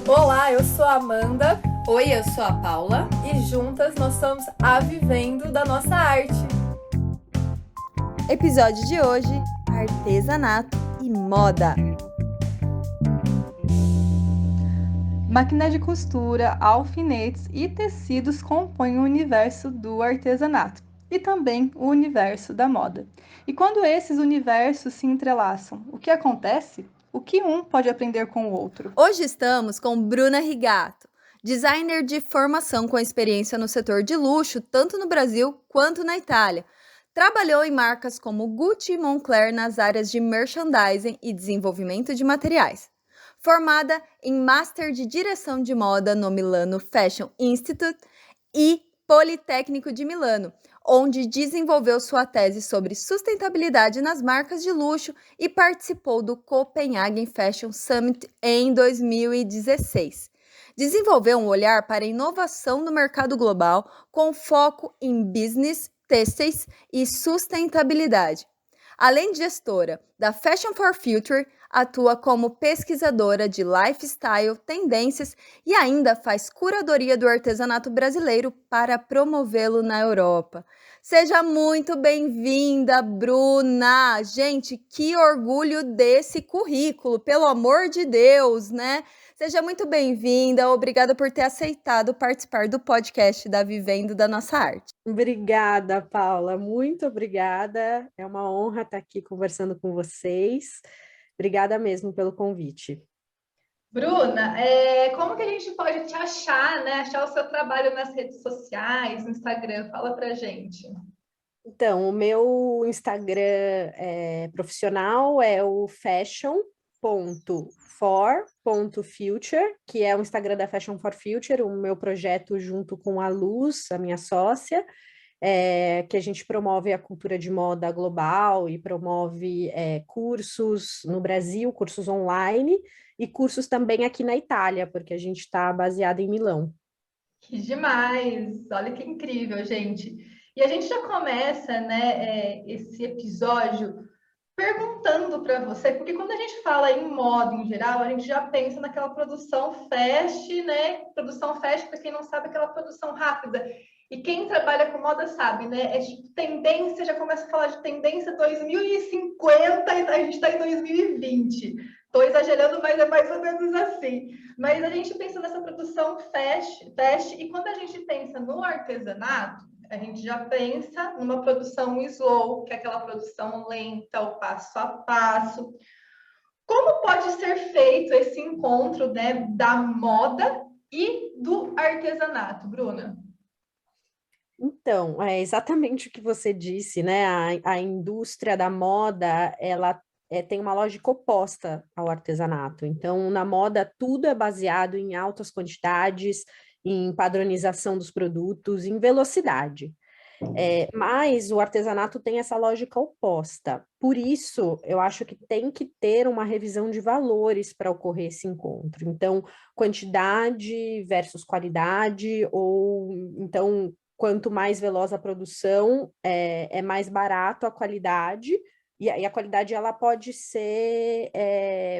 Olá, eu sou a Amanda. Oi, eu sou a Paula. E juntas nós somos a Vivendo da Nossa Arte. Episódio de hoje: artesanato e moda. Máquina de costura, alfinetes e tecidos compõem o universo do artesanato e também o universo da moda. E quando esses universos se entrelaçam, o que acontece? O que um pode aprender com o outro? Hoje estamos com Bruna Rigato, designer de formação com experiência no setor de luxo, tanto no Brasil quanto na Itália. Trabalhou em marcas como Gucci e Moncler nas áreas de merchandising e desenvolvimento de materiais. Formada em Master de Direção de Moda no Milano Fashion Institute e Politécnico de Milano, onde desenvolveu sua tese sobre sustentabilidade nas marcas de luxo e participou do Copenhagen Fashion Summit em 2016. Desenvolveu um olhar para a inovação no mercado global com foco em business, têxteis e sustentabilidade. Além de gestora da Fashion for Future, atua como pesquisadora de lifestyle, tendências e ainda faz curadoria do artesanato brasileiro para promovê-lo na Europa. Seja muito bem-vinda, Bruna! Gente, que orgulho desse currículo, pelo amor de Deus, né? Seja muito bem-vinda, obrigada por ter aceitado participar do podcast da Vivendo da Nossa Arte. Obrigada, Paula, muito obrigada. É uma honra estar aqui conversando com vocês. Obrigada mesmo pelo convite. Bruna, como que a gente pode te achar, né? Achar o seu trabalho nas redes sociais, no Instagram? Fala pra gente. Então, o meu Instagram profissional é o fashion.for.future, que é o Instagram da Fashion for Future, o meu projeto junto com a Luz, a minha sócia, que a gente promove a cultura de moda global e promove cursos no Brasil, cursos online e cursos também aqui na Itália, porque a gente está baseado em Milão. Que demais! Olha que incrível, gente. E a gente já começa, né, esse episódio perguntando para você, porque quando a gente fala em moda em geral, a gente já pensa naquela produção fast, né? Produção fast, para quem não sabe, aquela produção rápida. E quem trabalha com moda sabe, né? É tipo tendência, já começa a falar de tendência 2050 e a gente está em 2020. Estou exagerando, mas é mais ou menos assim. Mas a gente pensa nessa produção fast, e quando a gente pensa no artesanato, a gente já pensa numa produção slow, que é aquela produção lenta, o passo a passo. Como pode ser feito esse encontro, né, da moda e do artesanato, Bruna? Então, é exatamente o que você disse, né? A indústria da moda, ela tem uma lógica oposta ao artesanato. Então, na moda, tudo é baseado em altas quantidades, em padronização dos produtos, em velocidade. Mas o artesanato tem essa lógica oposta. Por isso, eu acho que tem que ter uma revisão de valores para ocorrer esse encontro. Então, quantidade versus qualidade, ou então, quanto mais veloz a produção, é mais barato a qualidade, e a qualidade ela pode ser,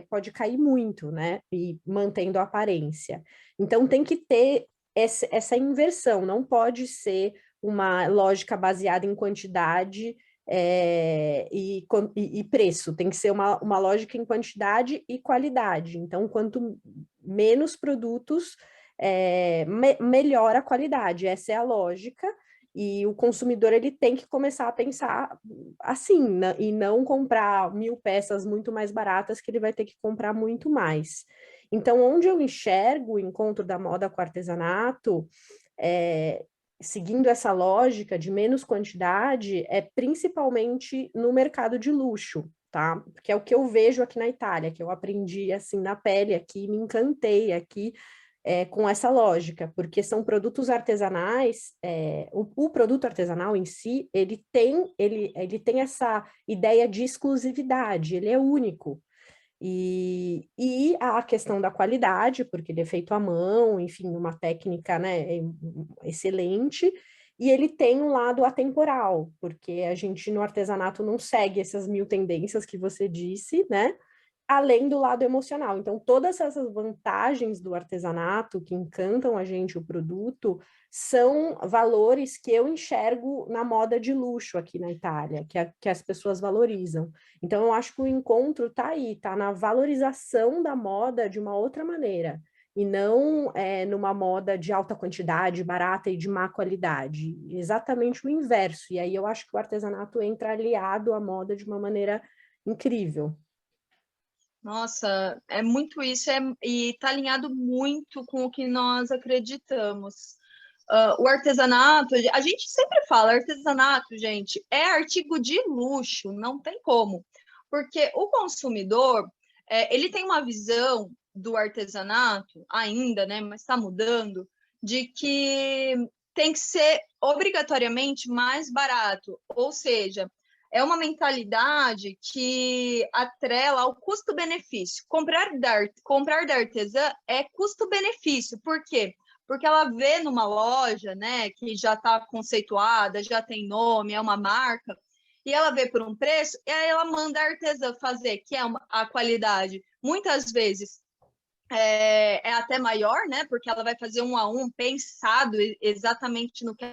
pode cair muito, né? E mantendo a aparência. Então, tem que ter essa inversão, não pode ser uma lógica baseada em quantidade e preço, tem que ser uma lógica em quantidade e qualidade. Então, quanto menos produtos, melhor a qualidade. Essa é a lógica. E o consumidor ele tem que começar a pensar assim, né? E não comprar 1.000 peças muito mais baratas, que ele vai ter que comprar muito mais. Então, onde eu enxergo o encontro da moda com o artesanato, seguindo essa lógica de menos quantidade, é principalmente no mercado de luxo, tá? Porque é o que eu vejo aqui na Itália, que eu aprendi assim na pele aqui, me encantei aqui com essa lógica, porque são produtos artesanais, o produto artesanal em si, ele tem essa ideia de exclusividade, ele é único. E a questão da qualidade, porque ele é feito à mão, enfim, uma técnica, né, excelente, e ele tem um lado atemporal, porque a gente no artesanato não segue essas 1.000 tendências que você disse, né? além do lado emocional. Então, todas essas vantagens do artesanato que encantam a gente, o produto, são valores que eu enxergo na moda de luxo aqui na Itália, que as pessoas valorizam. Então, eu acho que o encontro está aí, está na valorização da moda de uma outra maneira, e não numa moda de alta quantidade, barata e de má qualidade. Exatamente o inverso. E aí eu acho que o artesanato entra aliado à moda de uma maneira incrível. Nossa, é muito isso, e está alinhado muito com o que nós acreditamos. O artesanato, a gente sempre fala, artesanato, gente, é artigo de luxo, não tem como. Porque o consumidor, ele tem uma visão do artesanato, ainda, né, mas está mudando, de que tem que ser obrigatoriamente mais barato. Ou seja, é uma mentalidade que atrela ao custo-benefício. Comprar da artesã é custo-benefício. Por quê? Porque ela vê numa loja, né, que já está conceituada, já tem nome, é uma marca, e ela vê por um preço, e aí ela manda a artesã fazer, que é a qualidade. Muitas vezes é até maior, né? Porque ela vai fazer um a um pensado exatamente no que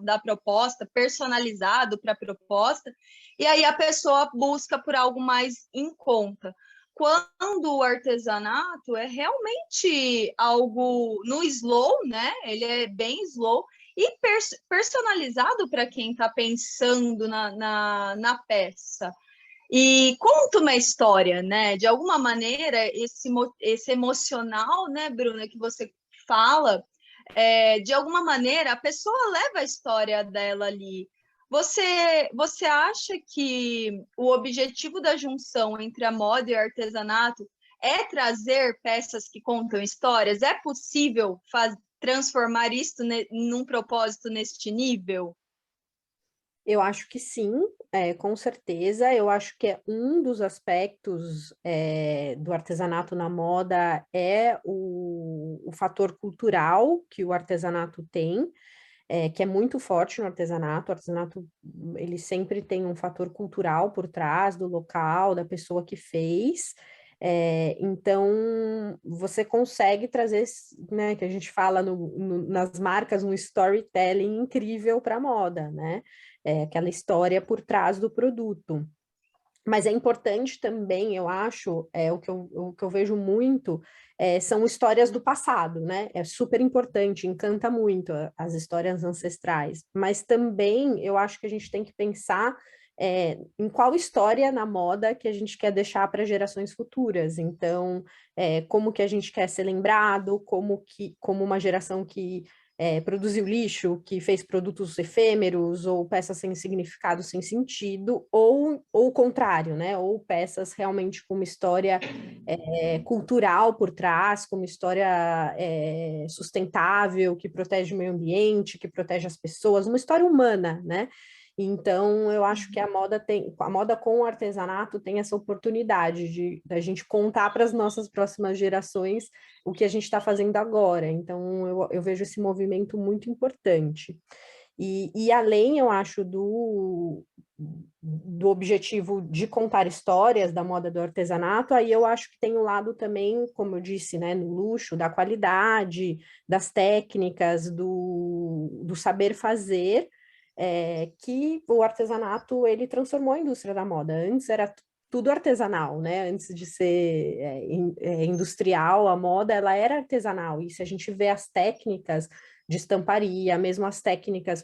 da proposta, personalizado para a proposta, e aí a pessoa busca por algo mais em conta. Quando o artesanato é realmente algo no slow, né? Ele é bem slow e personalizado para quem está pensando na peça. E conta uma história, né? De alguma maneira, esse emocional, né, Bruna, que você fala, de alguma maneira, a pessoa leva a história dela ali. Você acha que o objetivo da junção entre a moda e o artesanato é trazer peças que contam histórias? É possível transformar isso num propósito neste nível? Eu acho que sim, com certeza. Eu acho que é um dos aspectos do artesanato na moda é o fator cultural que o artesanato tem, que é muito forte no artesanato. O artesanato, ele sempre tem um fator cultural por trás do local, da pessoa que fez. Então, você consegue trazer, né, que a gente fala nas marcas, um storytelling incrível para a moda, né? Aquela história por trás do produto. Mas é importante também, eu acho, o que eu vejo muito são histórias do passado, né? É super importante, encanta muito as histórias ancestrais. Mas também eu acho que a gente tem que pensar em qual história na moda que a gente quer deixar para gerações futuras. Então, como que a gente quer ser lembrado, como uma geração que produziu lixo, que fez produtos efêmeros, ou peças sem significado, sem sentido, ou o contrário, né? Ou peças realmente com uma história cultural por trás, com uma história sustentável, que protege o meio ambiente, que protege as pessoas, uma história humana, né? Então, eu acho que a moda com o artesanato tem essa oportunidade da gente contar para as nossas próximas gerações o que a gente está fazendo agora. Então, eu vejo esse movimento muito importante. E além, eu acho, do objetivo de contar histórias da moda do artesanato, aí eu acho que tem o lado também, como eu disse, né, no luxo, da qualidade, das técnicas, do saber fazer, que o artesanato, ele transformou a indústria da moda. Antes era tudo artesanal, né? Antes de ser industrial, a moda, ela era artesanal. E se a gente vê as técnicas de estamparia, mesmo as técnicas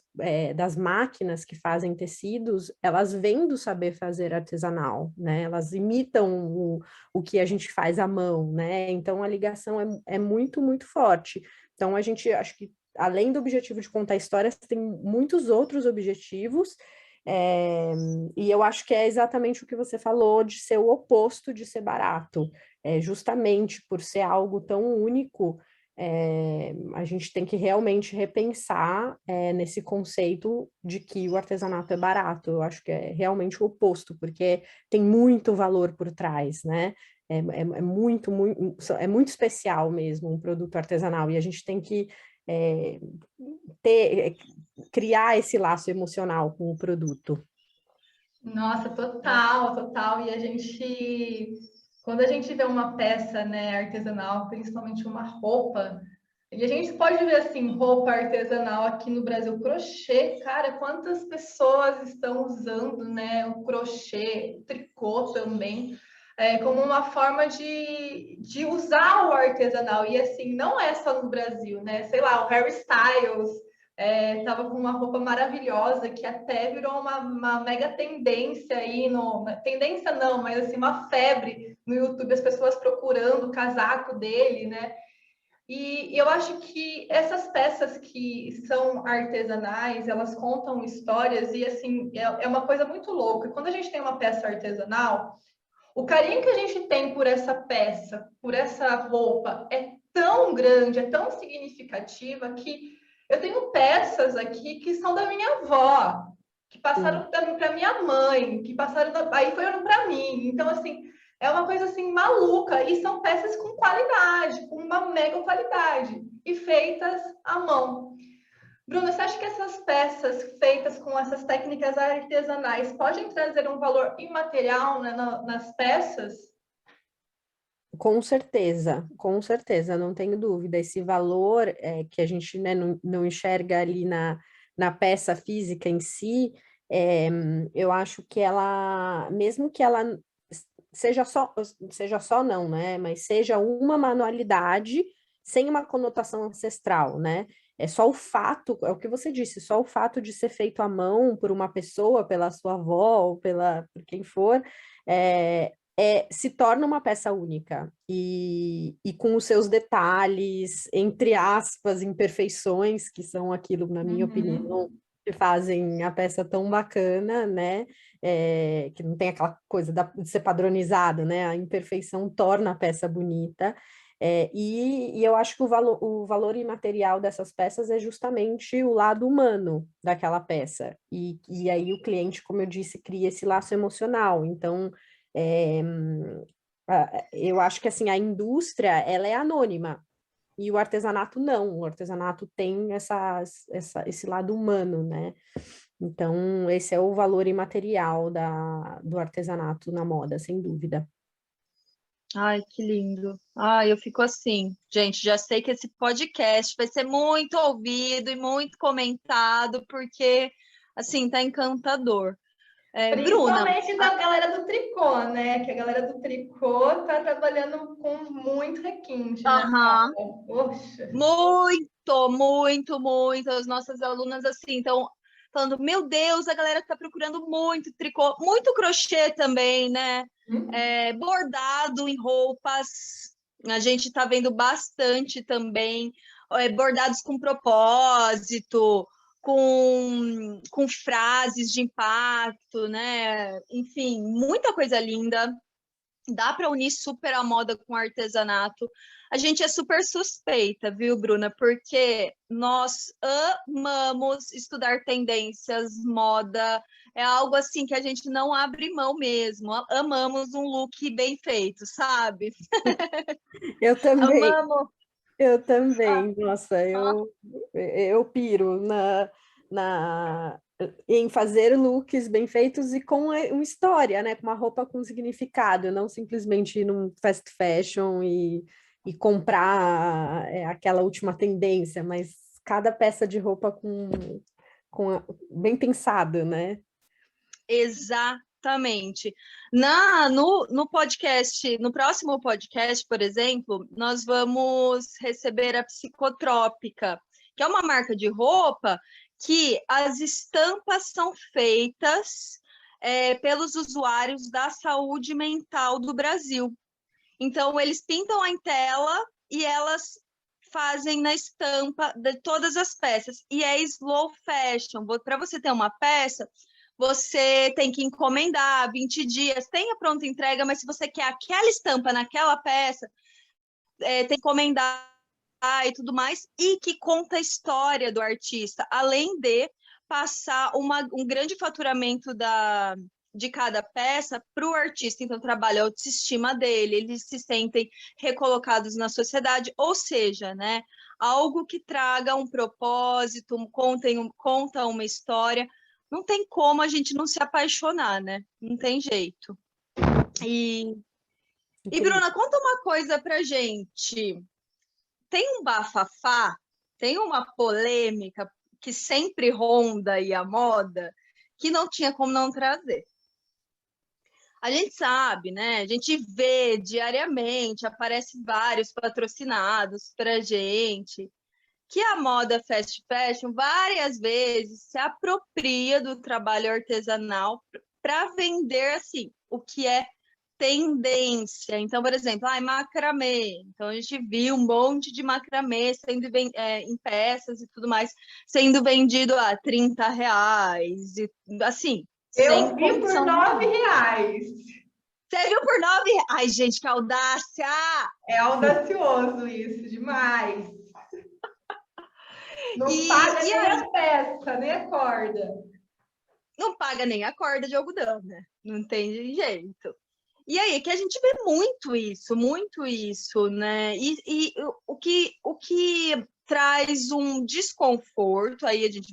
das máquinas que fazem tecidos, elas vêm do saber fazer artesanal, né? Elas imitam o que a gente faz à mão, né? Então, a ligação é muito, muito forte. Então, a gente, acho que, além do objetivo de contar histórias, tem muitos outros objetivos, e eu acho que é exatamente o que você falou, de ser o oposto de ser barato. Justamente por ser algo tão único, a gente tem que realmente repensar nesse conceito de que o artesanato é barato. Eu acho que é realmente o oposto, porque tem muito valor por trás, né? É muito especial mesmo um produto artesanal, e a gente tem que criar esse laço emocional com o produto. Nossa, total, total. E a gente Quando a gente vê uma peça, né, artesanal, principalmente uma roupa, e a gente pode ver, assim, roupa artesanal aqui no Brasil, crochê, cara, quantas pessoas estão usando, né, o crochê, o tricô também, como uma forma de usar o artesanal. E, assim, não é só no Brasil, né? Sei lá, o Harry Styles estava com uma roupa maravilhosa que até virou uma mega tendência aí, tendência não, mas, assim, uma febre no YouTube, as pessoas procurando o casaco dele, né? E eu acho que essas peças que são artesanais, elas contam histórias e, assim, é uma coisa muito louca. Quando a gente tem uma peça artesanal, o carinho que a gente tem por essa peça, por essa roupa, é tão grande, é tão significativa que eu tenho peças aqui que são da minha avó, que passaram para minha mãe, que passaram aí foram para mim. Então, assim, é uma coisa assim maluca e são peças com qualidade, com uma mega qualidade e feitas à mão. Bruna, você acha que essas peças feitas com essas técnicas artesanais podem trazer um valor imaterial, né, nas peças? Com certeza, não tenho dúvida. Esse valor que a gente, né, não enxerga ali na peça física em si, eu acho que ela, mesmo que ela seja só não, né, mas seja uma manualidade sem uma conotação ancestral, né? É só o fato, é o que você disse, só o fato de ser feito à mão por uma pessoa, pela sua avó, ou por quem for, se torna uma peça única e com os seus detalhes, entre aspas, imperfeições, que são aquilo, na minha opinião, que fazem a peça tão bacana, né? Que não tem aquela coisa de ser padronizada, né? A imperfeição torna a peça bonita. E eu acho que o valor imaterial dessas peças é justamente o lado humano daquela peça. E aí o cliente, como eu disse, cria esse laço emocional. Então, eu acho que assim, a indústria ela é anônima e o artesanato não. O artesanato tem esse lado humano, né? Então, esse é o valor imaterial do artesanato na moda, sem dúvida. Ai, que lindo. Ai, eu fico assim, gente, já sei que esse podcast vai ser muito ouvido e muito comentado, porque, assim, tá encantador. Bruna. Principalmente da galera do tricô, né? Que a galera do tricô tá trabalhando com muito requinte, né? Aham. Poxa. Muito. As nossas alunas, assim, estão falando, meu Deus, a galera tá procurando muito tricô, muito crochê também, né? Bordado em roupas, a gente tá vendo bastante também, bordados com propósito, com frases de impacto, né? Enfim, muita coisa linda. Dá para unir super a moda com o artesanato. A gente é super suspeita, viu, Bruna? Porque nós amamos estudar tendências, moda. É algo assim que a gente não abre mão mesmo. Amamos um look bem feito, sabe? Eu também. Amamos. Eu também, nossa, eu piro em fazer looks bem feitos e com uma história, né? Com uma roupa com significado, não simplesmente ir num fast fashion e comprar aquela última tendência, mas cada peça de roupa bem pensada, né? Exatamente. No podcast, no próximo podcast, por exemplo, nós vamos receber a Psicotrópica, que é uma marca de roupa que as estampas são feitas pelos usuários da saúde mental do Brasil. Então, eles pintam em tela e elas fazem na estampa de todas as peças. E é slow fashion. Para você ter uma peça, você tem que encomendar 20 dias, tem a pronta entrega, mas se você quer aquela estampa naquela peça, tem que encomendar e tudo mais, e que conta a história do artista, além de passar um grande faturamento de cada peça para o artista. Então, trabalha a autoestima dele, eles se sentem recolocados na sociedade, ou seja, né, algo que traga um propósito, conta uma história. Não tem como a gente não se apaixonar, né? Não tem jeito. E, Bruna, conta uma coisa pra gente. Tem um bafafá, tem uma polêmica que sempre ronda aí a moda, que não tinha como não trazer. A gente sabe, né? A gente vê diariamente, aparece vários patrocinados pra gente, que a moda fast fashion várias vezes se apropria do trabalho artesanal para vender assim o que é tendência. Então, por exemplo, macramê. Então, a gente viu um monte de macramê sendo em peças e tudo mais, sendo vendido a R$ 30. E, assim, Eu sem vi por condição R$ 9. Você viu por R$ 9? Ai, gente, que audácia! É audacioso isso, demais. Não paga nem aí, a peça, nem a corda. não paga nem a corda de algodão, né? Não tem jeito. E aí, que a gente vê muito isso, né? E o que traz um desconforto, aí a gente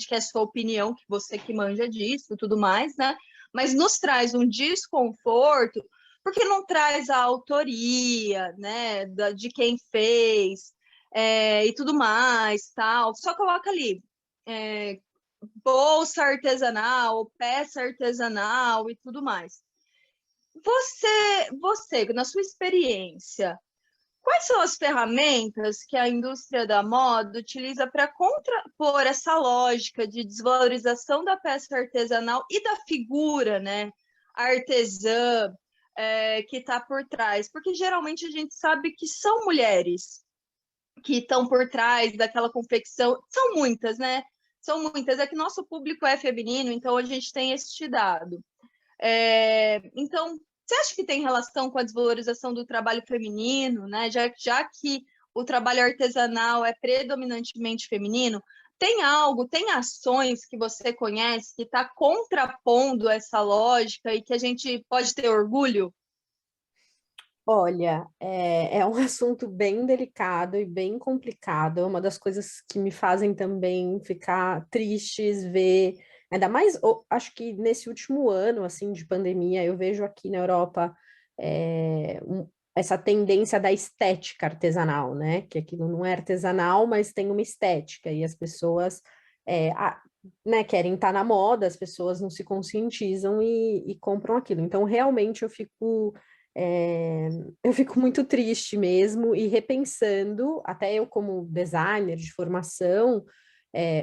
quer a sua opinião, que você que manja disso e tudo mais, né? Mas nos traz um desconforto, porque não traz a autoria, né? De quem fez, e tudo mais, tal. Só coloca ali, bolsa artesanal, peça artesanal e tudo mais. Você, na sua experiência, quais são as ferramentas que a indústria da moda utiliza para contrapor essa lógica de desvalorização da peça artesanal e da figura, né, artesã, que está por trás? Porque geralmente a gente sabe que são mulheres que estão por trás daquela confecção. São muitas, né? São muitas. É que nosso público é feminino, então a gente tem este dado. Então, você acha que tem relação com a desvalorização do trabalho feminino, né? Já que o trabalho artesanal é predominantemente feminino, tem ações que você conhece que está contrapondo essa lógica e que a gente pode ter orgulho? Olha, é um assunto bem delicado e bem complicado. É uma das coisas que me fazem também ficar tristes ver, ainda mais, acho que nesse último ano, assim, de pandemia, eu vejo aqui na Europa essa tendência da estética artesanal, né? Que aquilo não é artesanal, mas tem uma estética, e as pessoas, né, querem estar na moda, as pessoas não se conscientizam e compram aquilo. Então, realmente, eu fico muito triste mesmo e repensando, até eu como designer de formação,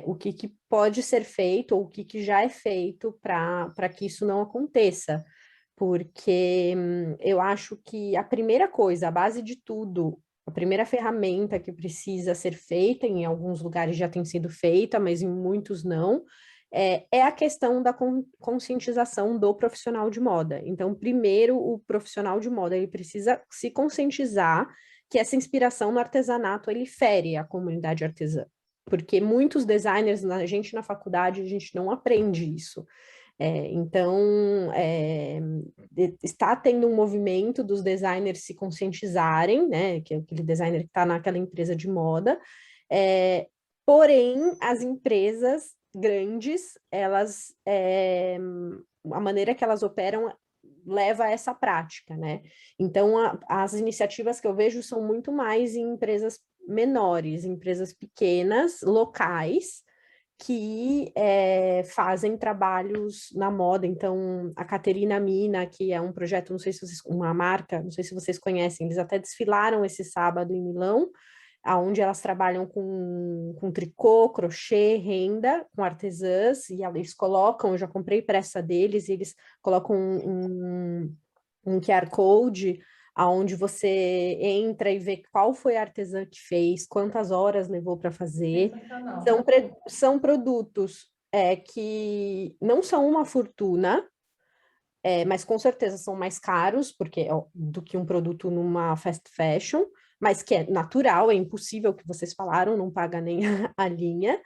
o que pode ser feito ou o que já é feito para que isso não aconteça. Porque eu acho que a primeira coisa, a base de tudo, a primeira ferramenta que precisa ser feita, em alguns lugares já tem sido feita, mas em muitos não, é a questão da conscientização do profissional de moda. Então, primeiro, o profissional de moda ele precisa se conscientizar que essa inspiração no artesanato ele fere a comunidade artesã, porque muitos designers, a gente na faculdade, a gente não aprende isso. Então, está tendo um movimento dos designers se conscientizarem, né, que é aquele designer que está naquela empresa de moda, porém, as empresas grandes, elas, a maneira que elas operam leva a essa prática, né? Então, as iniciativas que eu vejo são muito mais em empresas menores, empresas pequenas, locais, que fazem trabalhos na moda. Então, a Caterina Mina, que é um projeto, não sei se vocês, uma marca, não sei se vocês conhecem, eles até desfilaram esse sábado em Milão, onde elas trabalham com tricô, crochê, renda, com artesãs, e eles colocam, eu já comprei peça deles, e eles colocam um QR Code, aonde você entra e vê qual foi a artesã que fez, quantas horas levou para fazer. São produtos que não são uma fortuna, mas com certeza são mais caros do que um produto numa fast fashion, mas que é natural, é impossível, o que vocês falaram, não paga nem a linha.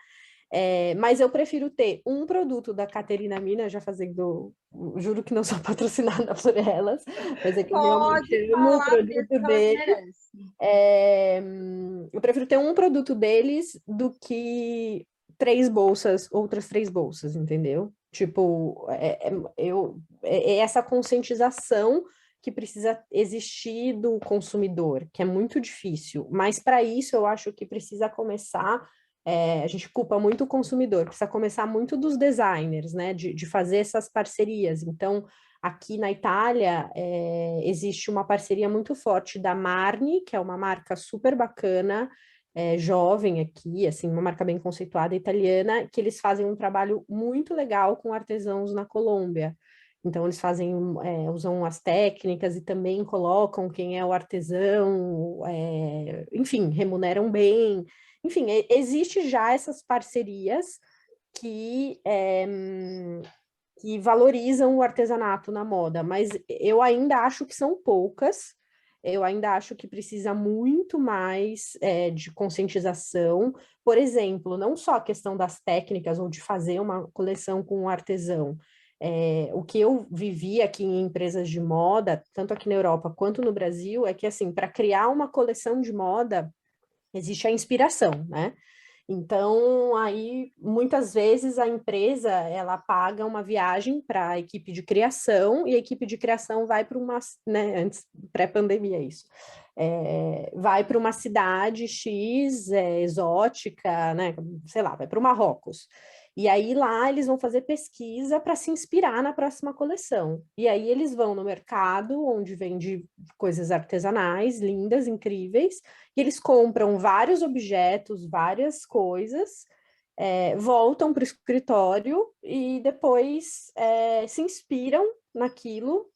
Mas eu prefiro ter um produto da Caterina Mina, já fazendo, juro que não sou patrocinada por elas, mas é que eu realmente amo o produto deles. Eu prefiro ter um produto deles do que outras 3 bolsas, entendeu? Tipo, essa conscientização que precisa existir do consumidor, que é muito difícil, mas para isso eu acho que precisa começar, a gente culpa muito o consumidor, precisa começar muito dos designers, né, de fazer essas parcerias. Então, aqui na Itália, existe uma parceria muito forte da Marni, que é uma marca super bacana, jovem aqui, assim, uma marca bem conceituada italiana, que eles fazem um trabalho muito legal com artesãos na Colômbia. Então, eles fazem, usam as técnicas e também colocam quem é o artesão, enfim, remuneram bem. Enfim, existe já essas parcerias que, que valorizam o artesanato na moda, mas eu ainda acho que são poucas, eu ainda acho que precisa muito mais de conscientização. Por exemplo, não só a questão das técnicas ou de fazer uma coleção com um artesão. O que eu vivi aqui em empresas de moda, tanto aqui na Europa quanto no Brasil, é que, assim, para criar uma coleção de moda, existe a inspiração, né? Então, aí, muitas vezes, a empresa, ela paga uma viagem para a equipe de criação, e a equipe de criação vai para uma, né, antes, pré-pandemia isso, vai para uma cidade X, exótica, né, sei lá, vai para o Marrocos. E aí, lá, eles vão fazer pesquisa para se inspirar na próxima coleção. E aí, eles vão no mercado, onde vende coisas artesanais, lindas, incríveis, e eles compram vários objetos, várias coisas, voltam para o escritório e depois se inspiram naquilo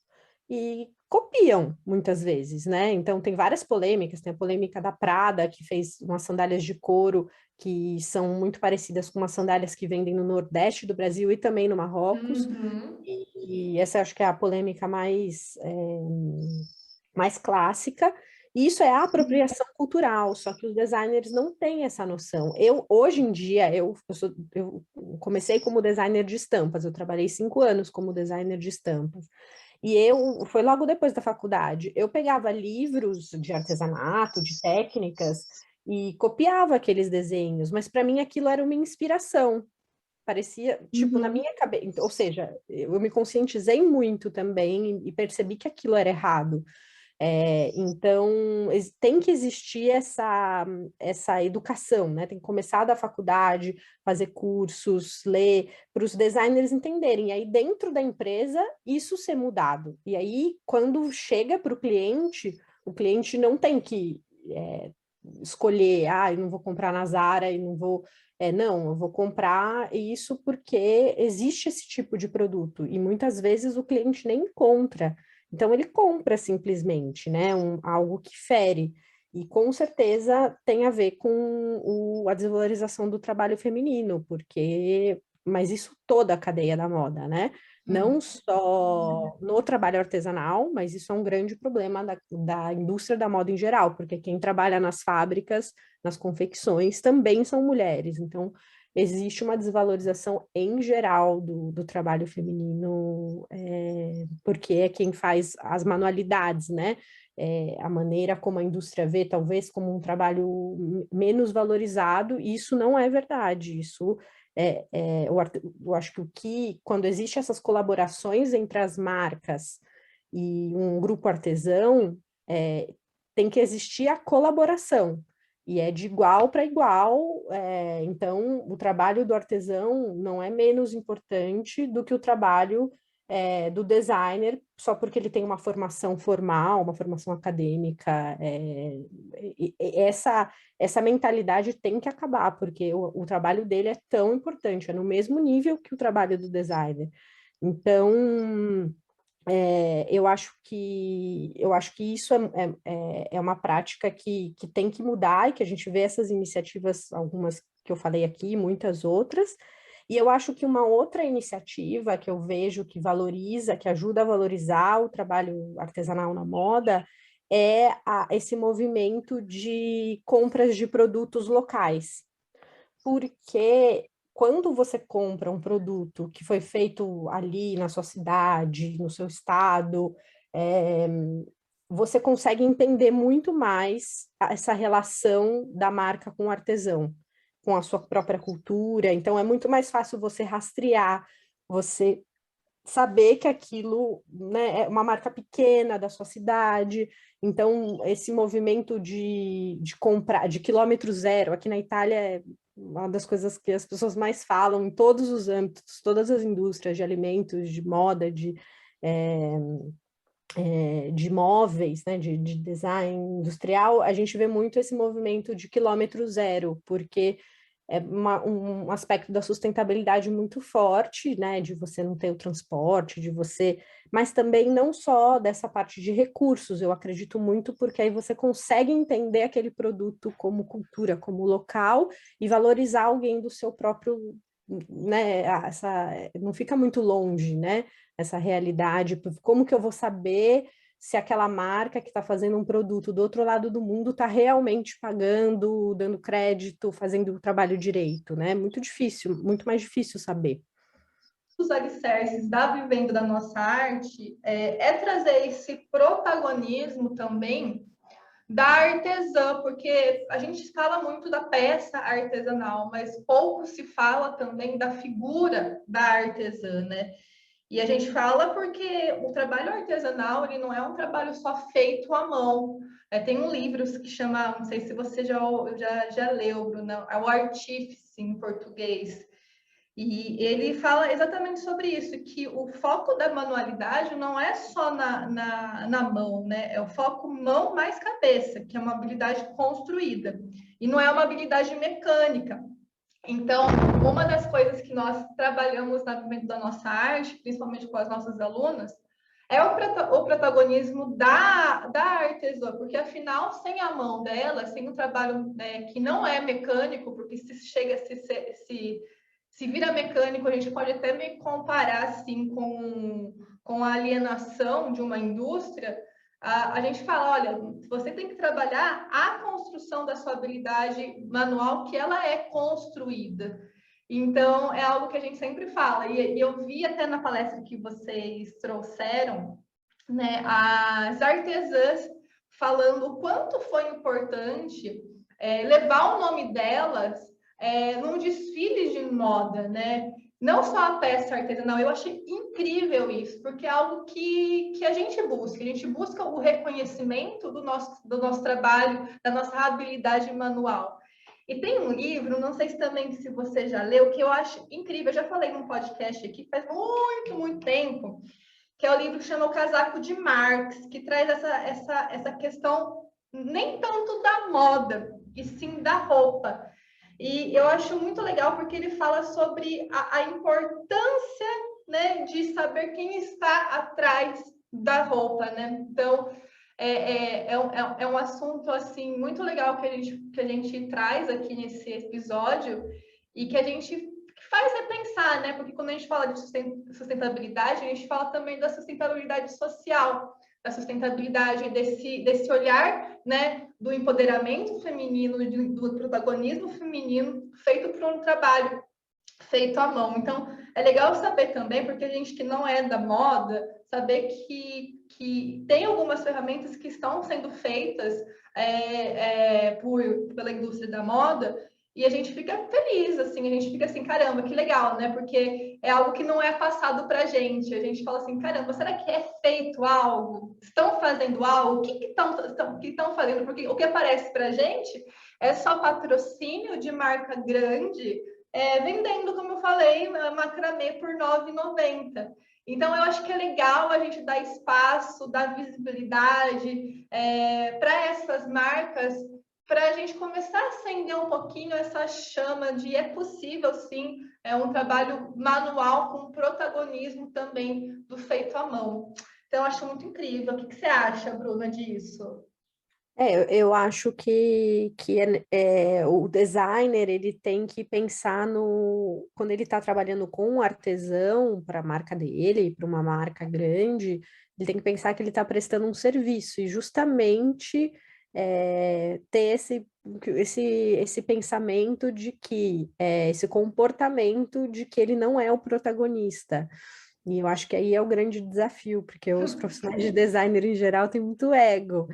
e copiam muitas vezes, né? Então tem várias polêmicas, tem a polêmica da Prada, que fez umas sandálias de couro que são muito parecidas com umas sandálias que vendem no Nordeste do Brasil e também no Marrocos. Uhum. E essa acho que é a polêmica mais clássica. E isso é a apropriação cultural, só que os designers não têm essa noção. Hoje em dia, eu comecei como designer de estampas, eu trabalhei 5 anos como designer de estampas. E foi logo depois da faculdade, eu pegava livros de artesanato, de técnicas, e copiava aqueles desenhos, mas para mim aquilo era uma inspiração. Parecia, tipo, na minha cabeça, ou seja, eu me conscientizei muito também e percebi que aquilo era errado. Então, tem que existir essa educação, né? Tem que começar da faculdade, fazer cursos, ler, para os designers entenderem. E aí, dentro da empresa, isso ser mudado. E aí, quando chega para o cliente não tem que escolher, eu não vou comprar na Zara e não vou... não, eu vou comprar isso porque existe esse tipo de produto. E muitas vezes o cliente nem encontra. Então, ele compra simplesmente, né, algo que fere. E, com certeza, tem a ver com a desvalorização do trabalho feminino, mas isso toda a cadeia da moda, né? Não só no trabalho artesanal, mas isso é um grande problema da indústria da moda em geral, porque quem trabalha nas fábricas, nas confecções, também são mulheres. Então, existe uma desvalorização em geral do trabalho feminino, porque é quem faz as manualidades, né? A maneira como a indústria vê, talvez como um trabalho menos valorizado, e isso não é verdade. Isso eu acho que quando existe essas colaborações entre as marcas e um grupo artesão, tem que existir a colaboração. E é de igual para igual, então o trabalho do artesão não é menos importante do que o trabalho do designer, só porque ele tem uma formação formal, uma formação acadêmica. Essa mentalidade tem que acabar, porque o trabalho dele é tão importante, é no mesmo nível que o trabalho do designer. Então, eu acho que isso é uma prática que tem que mudar e que a gente vê essas iniciativas, algumas que eu falei aqui, muitas outras, e eu acho que uma outra iniciativa que eu vejo que valoriza, que ajuda a valorizar o trabalho artesanal na moda, é esse movimento de compras de produtos locais. Porque quando você compra um produto que foi feito ali na sua cidade, no seu estado, você consegue entender muito mais essa relação da marca com o artesão, com a sua própria cultura. Então, é muito mais fácil você rastrear, você saber que aquilo, né, é uma marca pequena da sua cidade. Então, esse movimento de comprar, de quilômetro zero, aqui na Itália é uma das coisas que as pessoas mais falam em todos os âmbitos, todas as indústrias de alimentos, de moda, de móveis, né, de design industrial, a gente vê muito esse movimento de quilômetro zero, porque é um aspecto da sustentabilidade muito forte, né, de você não ter o transporte, mas também não só dessa parte de recursos, eu acredito muito, porque aí você consegue entender aquele produto como cultura, como local, e valorizar alguém do seu próprio, né, não fica muito longe, né, essa realidade, como que eu vou saber se aquela marca que está fazendo um produto do outro lado do mundo está realmente pagando, dando crédito, fazendo o trabalho direito, né? Muito difícil, muito mais difícil saber. Os alicerces da Vivendo da Nossa Arte é trazer esse protagonismo também da artesã, porque a gente fala muito da peça artesanal, mas pouco se fala também da figura da artesã, né? E a gente fala porque o trabalho artesanal, ele não é um trabalho só feito à mão. Tem um livro que chama, não sei se você já leu, Bruna, é o Artífice, em português. E ele fala exatamente sobre isso, que o foco da manualidade não é só na mão, né? É o foco mão mais cabeça, que é uma habilidade construída. E não é uma habilidade mecânica. Então, uma das coisas que nós trabalhamos na Vivendo da Nossa Arte, principalmente com as nossas alunas, é o protagonismo da artesã, porque afinal, sem a mão dela, sem o trabalho que não é mecânico, porque se vira mecânico, a gente pode até me comparar assim com a alienação de uma indústria. A gente fala, olha, você tem que trabalhar a construção da sua habilidade manual, que ela é construída. Então, é algo que a gente sempre fala. E eu vi até na palestra que vocês trouxeram, né, as artesãs falando o quanto foi importante levar o nome delas num desfile de moda, né? Não só a peça artesanal, eu achei incrível isso, porque é algo que a gente busca o reconhecimento do nosso trabalho, da nossa habilidade manual. E tem um livro, não sei se você já leu, que eu acho incrível, eu já falei num podcast aqui faz muito, muito tempo, que é o livro que chama O Casaco de Marx, que traz essa questão nem tanto da moda, e sim da roupa. E eu acho muito legal porque ele fala sobre a importância, né, de saber quem está atrás da roupa, né? Então, é um assunto, assim, muito legal que a gente traz aqui nesse episódio e que a gente faz repensar, né? Porque quando a gente fala de sustentabilidade, a gente fala também da sustentabilidade social, da sustentabilidade desse olhar, né, do empoderamento feminino, do protagonismo feminino feito por um trabalho feito à mão. Então, é legal saber também, porque a gente que não é da moda, saber que tem algumas ferramentas que estão sendo feitas pela indústria da moda, e a gente fica feliz, assim, a gente fica assim, caramba, que legal, né? Porque é algo que não é passado para a gente fala assim, caramba, será que é feito algo? Estão fazendo algo? O que estão fazendo? Porque o que aparece para a gente é só patrocínio de marca grande, vendendo, como eu falei, macramê por R$ 9,90. Então, eu acho que é legal a gente dar espaço, dar visibilidade para essas marcas, para a gente começar a acender um pouquinho essa chama de é possível, sim, um trabalho manual com protagonismo também do feito à mão. Então, eu acho muito incrível. O que você acha, Bruna, disso? Eu acho que o designer ele tem que pensar quando ele está trabalhando com um artesão para a marca dele, para uma marca grande, ele tem que pensar que ele está prestando um serviço e justamente ter esse pensamento de que esse comportamento de que ele não é o protagonista. E eu acho que aí é o grande desafio, porque os profissionais de designer em geral têm muito ego.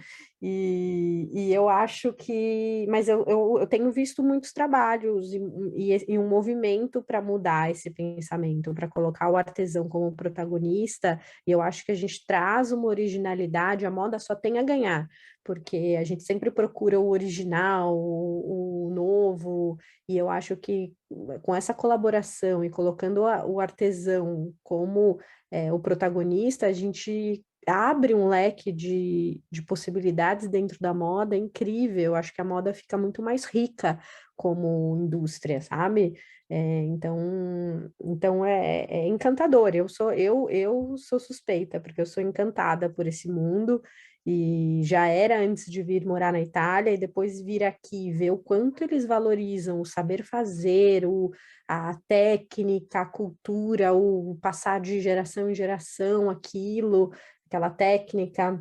E eu acho que, mas eu tenho visto muitos trabalhos e um movimento para mudar esse pensamento, para colocar o artesão como protagonista, e eu acho que a gente traz uma originalidade, a moda só tem a ganhar, porque a gente sempre procura o original, o novo, e eu acho que com essa colaboração e colocando o artesão como o protagonista, a gente abre um leque de possibilidades dentro da moda incrível. Eu acho que a moda fica muito mais rica como indústria, sabe? Então é encantador. Eu sou suspeita, porque eu sou encantada por esse mundo. E já era antes de vir morar na Itália, e depois vir aqui ver o quanto eles valorizam o saber fazer, a técnica, a cultura, o passar de geração em geração aquilo, aquela técnica,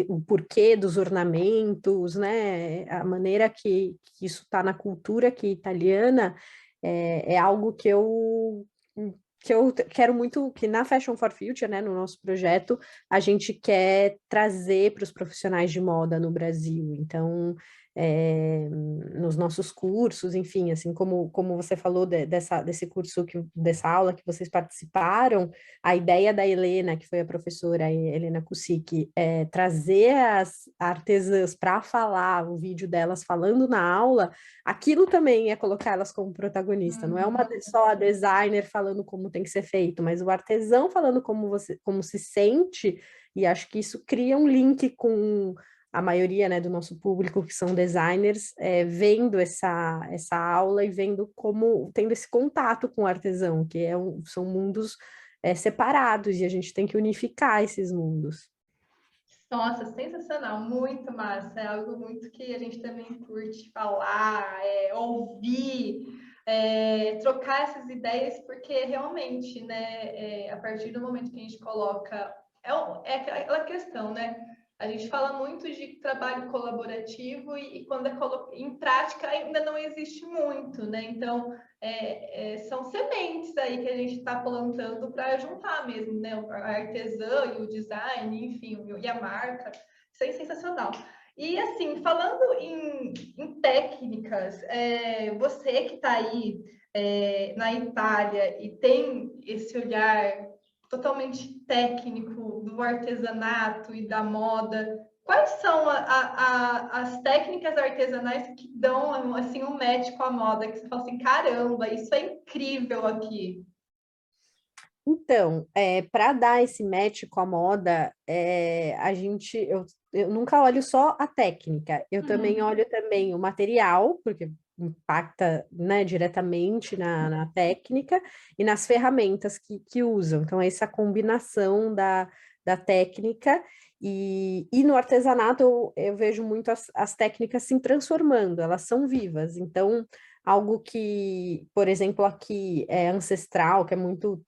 o porquê dos ornamentos, né? A maneira que isso está na cultura aqui italiana é algo que eu quero muito, que na Fashion for Future, né, no nosso projeto, a gente quer trazer para os profissionais de moda no Brasil. Então, nos nossos cursos, enfim, assim como você falou desse curso, dessa aula que vocês participaram, a ideia da Helena, que foi a professora Helena Kusic, é trazer as artesãs para falar, o vídeo delas falando na aula, aquilo também é colocar elas como protagonista, não é só a designer falando como tem que ser feito, mas o artesão falando como se sente, e acho que isso cria um link com a maioria, né, do nosso público que são designers, vendo essa aula e vendo como, tendo esse contato com o artesão, que são mundos separados, e a gente tem que unificar esses mundos. Nossa, sensacional, muito massa. É algo muito que a gente também curte falar, ouvir, trocar essas ideias, porque realmente, né, a partir do momento que a gente coloca. É aquela questão, né? A gente fala muito de trabalho colaborativo e quando em prática ainda não existe muito, né? Então, são sementes aí que a gente está plantando para juntar mesmo, né? A artesã e o design, enfim, e a marca. Isso é sensacional. E assim, falando em técnicas, você que está aí na Itália e tem esse olhar totalmente técnico do artesanato e da moda, quais são as técnicas artesanais que dão assim um match com a moda, que você fala assim, caramba, isso é incrível aqui? Então, para dar esse match com a moda, eu nunca olho só a técnica, eu também olho também o material, porque impacta, né, diretamente na técnica e nas ferramentas que usam. Então, essa combinação da técnica e no artesanato eu vejo muito as técnicas se transformando, elas são vivas. Então, algo que, por exemplo, aqui é ancestral, que é muito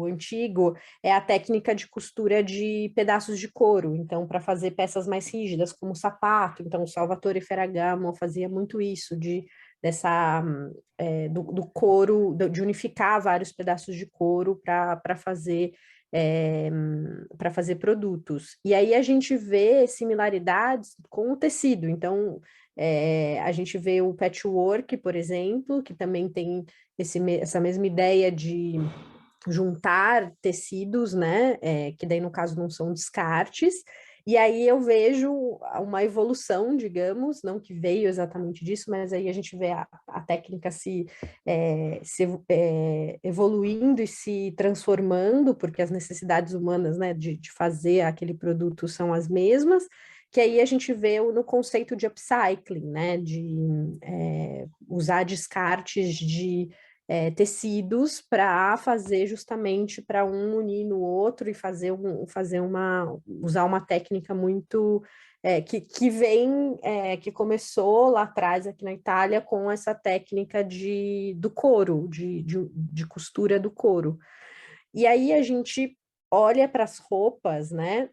antigo, é a técnica de costura de pedaços de couro. Então, para fazer peças mais rígidas, como sapato. Então, o Salvatore Ferragamo fazia muito isso, do couro, de unificar vários pedaços de couro para fazer para fazer produtos. E aí a gente vê similaridades com o tecido. Então, a gente vê o patchwork, por exemplo, que também tem essa mesma ideia de juntar tecidos, né? Que daí, no caso, não são descartes. E aí eu vejo uma evolução, digamos, não que veio exatamente disso, mas aí a gente vê a técnica se evoluindo e se transformando, porque as necessidades humanas, né, de fazer aquele produto são as mesmas, que aí a gente vê no conceito de upcycling, né, de usar descartes de tecidos para fazer justamente para um unir no outro e usar uma técnica muito que começou lá atrás aqui na Itália com essa técnica do couro, de costura do couro. E aí a gente olha para as roupas, né?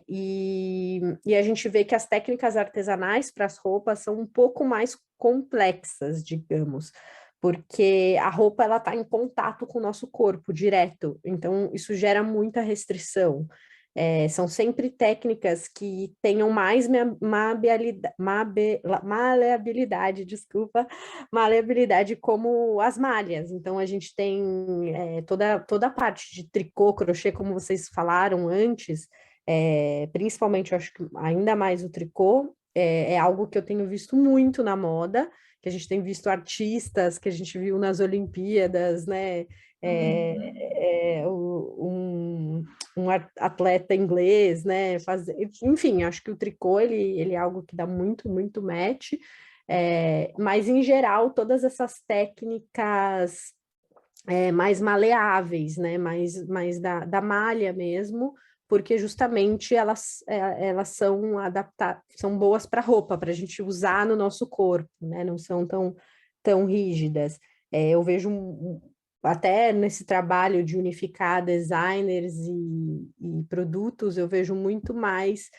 E a gente vê que as técnicas artesanais para as roupas são um pouco mais complexas, digamos, porque a roupa ela está em contato com o nosso corpo direto, então isso gera muita restrição. São sempre técnicas que tenham mais maleabilidade, desculpa, maleabilidade como as malhas. Então, a gente tem toda a parte de tricô, crochê, como vocês falaram antes, principalmente, eu acho que ainda mais o tricô, é algo que eu tenho visto muito na moda, que a gente tem visto artistas, que a gente viu nas Olimpíadas, né? Um atleta inglês, né? Enfim, acho que o tricô ele é algo que dá muito, muito match. Mas em geral, todas essas técnicas mais maleáveis, né? Mais da malha mesmo, porque justamente elas são são boas para roupa, para a gente usar no nosso corpo, né? Não são tão rígidas. Eu vejo até nesse trabalho de unificar designers e produtos, eu vejo muito mais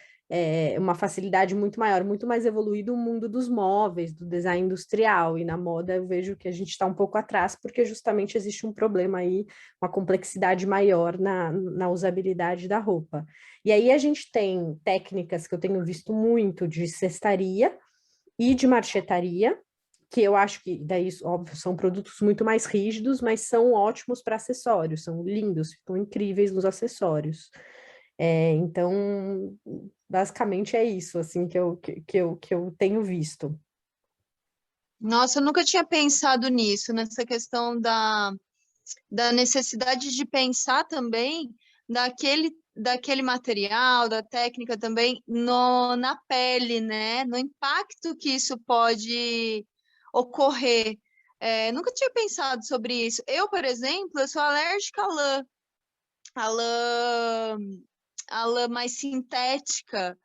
uma facilidade muito maior, muito mais evoluído o mundo dos móveis, do design industrial, e na moda eu vejo que a gente está um pouco atrás, porque justamente existe um problema aí, uma complexidade maior na usabilidade da roupa. E aí a gente tem técnicas que eu tenho visto muito de cestaria e de marchetaria, que eu acho que, daí, óbvio, são produtos muito mais rígidos, mas são ótimos para acessórios, são lindos, ficam incríveis nos acessórios. Então, basicamente é isso, assim, que eu tenho visto. Nossa, eu nunca tinha pensado nisso, nessa questão da necessidade de pensar também daquele material, da técnica também na pele, né? No impacto que isso pode ocorrer. Nunca tinha pensado sobre isso. Eu, por exemplo, eu sou alérgica à lã mais sintética.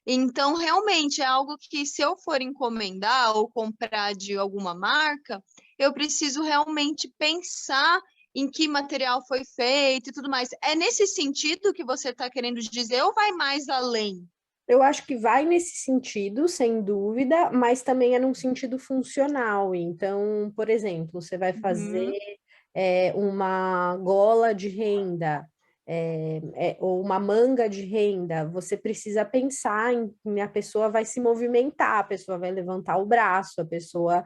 Então, realmente, é algo que, se eu for encomendar ou comprar de alguma marca, eu preciso realmente pensar em que material foi feito e tudo mais. É nesse sentido que você está querendo dizer ou vai mais além? Eu acho que vai nesse sentido, sem dúvida, mas também é num sentido funcional. Então, por exemplo, você vai fazer uma gola de renda, ou uma manga de renda, você precisa pensar em a pessoa vai se movimentar, a pessoa vai levantar o braço, a pessoa,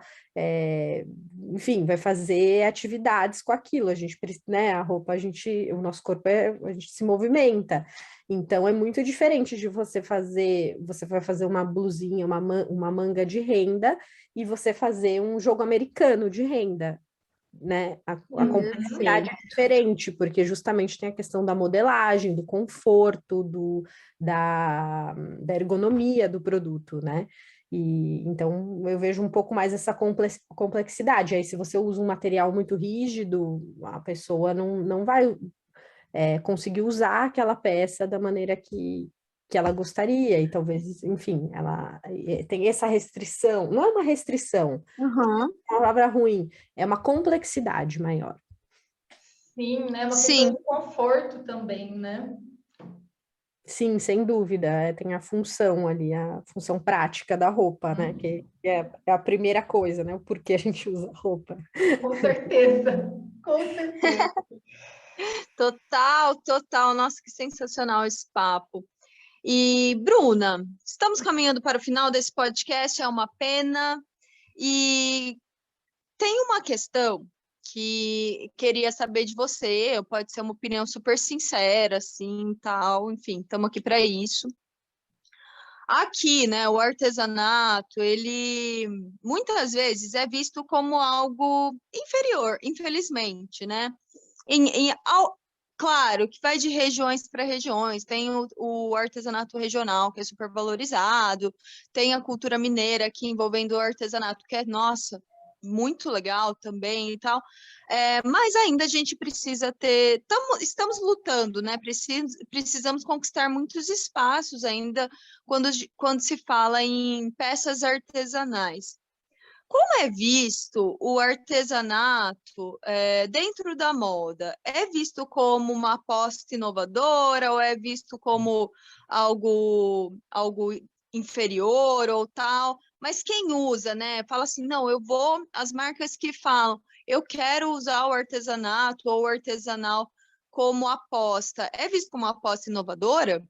enfim, vai fazer atividades com aquilo. A gente, né, a roupa, o nosso corpo, a gente se movimenta. Então, é muito diferente de você vai fazer uma blusinha, uma manga de renda, e você fazer um jogo americano de renda, né? A complexidade é diferente, porque justamente tem a questão da modelagem, do conforto, da ergonomia do produto, né? E então eu vejo um pouco mais essa complexidade. Aí, se você usa um material muito rígido, a pessoa não vai conseguir usar aquela peça da maneira que ela gostaria, e talvez, enfim, ela tem essa restrição, não é uma restrição, uma palavra ruim, é uma complexidade maior. Sim, né? Uma questão de conforto também, né? Sim, sem dúvida, tem a função ali, a função prática da roupa, né? Que é a primeira coisa, né? O porquê a gente usa roupa. Com certeza, com certeza. Total. Nossa, que sensacional esse papo. E, Bruna, estamos caminhando para o final desse podcast, é uma pena. E tem uma questão que queria saber de você, pode ser uma opinião super sincera, assim, tal, enfim, estamos aqui para isso. Aqui, né, o artesanato, ele muitas vezes é visto como algo inferior, infelizmente, né? Claro que vai de regiões para regiões, tem o artesanato regional, que é super valorizado, tem a cultura mineira aqui envolvendo o artesanato, que é, nossa, muito legal também e tal, mas ainda a gente precisa estamos lutando, né? Precisamos conquistar muitos espaços ainda quando se fala em peças artesanais. Como é visto o artesanato dentro da moda? É visto como uma aposta inovadora ou é visto como algo inferior ou tal? Mas quem usa, né? Fala assim, não, as marcas que falam, eu quero usar o artesanato ou o artesanal como aposta, é visto como uma aposta inovadora?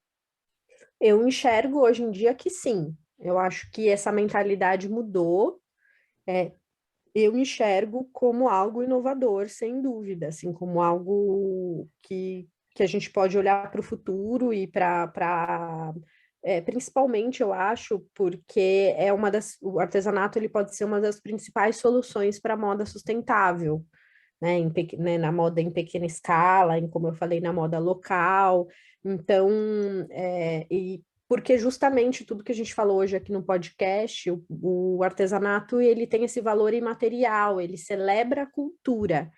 Eu enxergo hoje em dia que sim. Eu acho que essa mentalidade mudou. Eu enxergo como algo inovador, sem dúvida, assim, como algo que a gente pode olhar para o futuro e principalmente, eu acho, porque o artesanato ele pode ser uma das principais soluções para a moda sustentável, né, na moda em pequena escala, como eu falei, na moda local. Então, e porque justamente tudo que a gente falou hoje aqui no podcast, o artesanato, ele tem esse valor imaterial, ele celebra a cultura.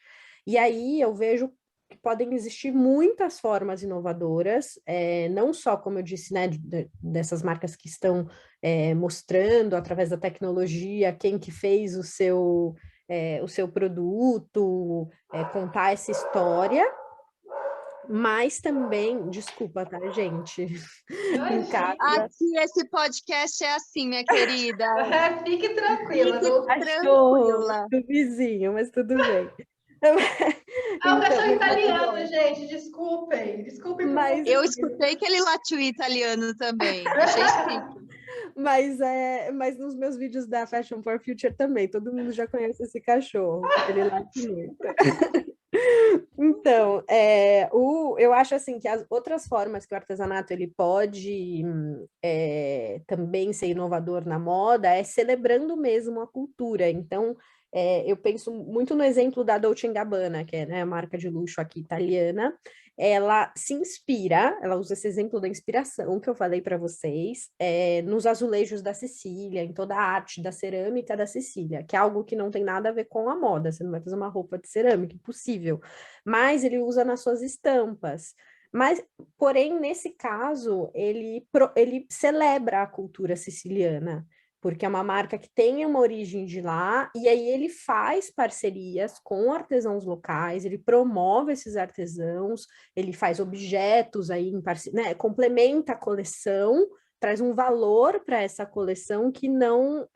E aí eu vejo que podem existir muitas formas inovadoras, não só, como eu disse, né, dessas marcas que estão mostrando através da tecnologia quem que fez o seu produto, contar essa história, mas também, desculpa, tá, gente? Em casa, Aqui esse podcast é assim, minha querida. Fique tranquila. Fique Não... cachorro tranquila. do vizinho, mas tudo bem. Ah, o cachorro Então, italiano, gente. Desculpem. Desculpem por Mas- Eu confundir. escutei que ele latiu italiano também. Achei chique. mas nos meus vídeos da Fashion for Future também, todo mundo já conhece esse cachorro, porque ele late muito. Então, eu acho assim que as outras formas que o artesanato ele pode também ser inovador na moda é celebrando mesmo a cultura. Então, eu penso muito no exemplo da Dolce & Gabbana, que é, né, a marca de luxo aqui italiana. Ela se inspira, ela usa esse exemplo da inspiração que eu falei para vocês, nos azulejos da Sicília, em toda a arte da cerâmica da Sicília, que é algo que não tem nada a ver com a moda, você não vai fazer uma roupa de cerâmica, impossível, mas ele usa nas suas estampas. Mas, porém, nesse caso, ele celebra a cultura siciliana, porque é uma marca que tem uma origem de lá, e aí ele faz parcerias com artesãos locais, ele promove esses artesãos, ele faz objetos aí em né, complementa a coleção, traz um valor para essa coleção que não